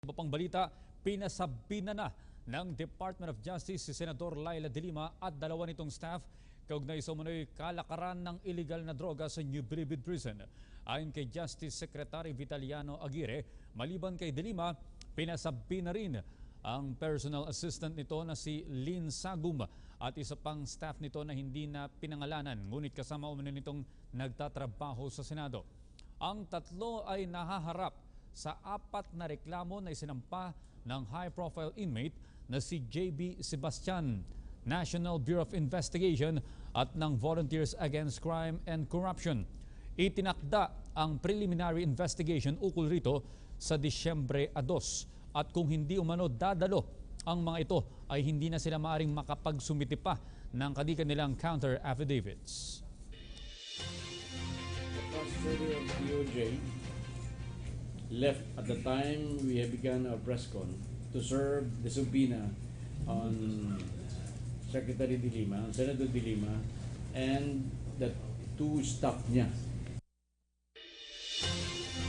Iba pang balita, pinasabina na ng Department of Justice si Senador Laila De Lima at dalawa nitong staff kaugnay sa umano'y kalakaran ng illegal na droga sa New Bilibid Prison. Ayon kay Justice Secretary Vitaliano Aguirre, maliban kay De Lima, pinasabina rin ang personal assistant nito na si Lynn Sagum at isa pang staff nito na hindi na pinangalanan ngunit kasama umano nitong nagtatrabaho sa Senado. Ang tatlo ay nahaharap sa apat na reklamo na isinampa ng high-profile inmate na si JB Sebastian, National Bureau of Investigation at ng Volunteers Against Crime and Corruption. Itinakda ang preliminary investigation ukol rito sa Disyembre 2 at kung hindi umano dadalo ang mga ito ay hindi na sila maaring makapagsumiti pa ng kanilang counter affidavits. The custody of DOJ left at the time we have begun our press con to serve the subpoena on Secretary De Lima, Senator De Lima, and the two staff niya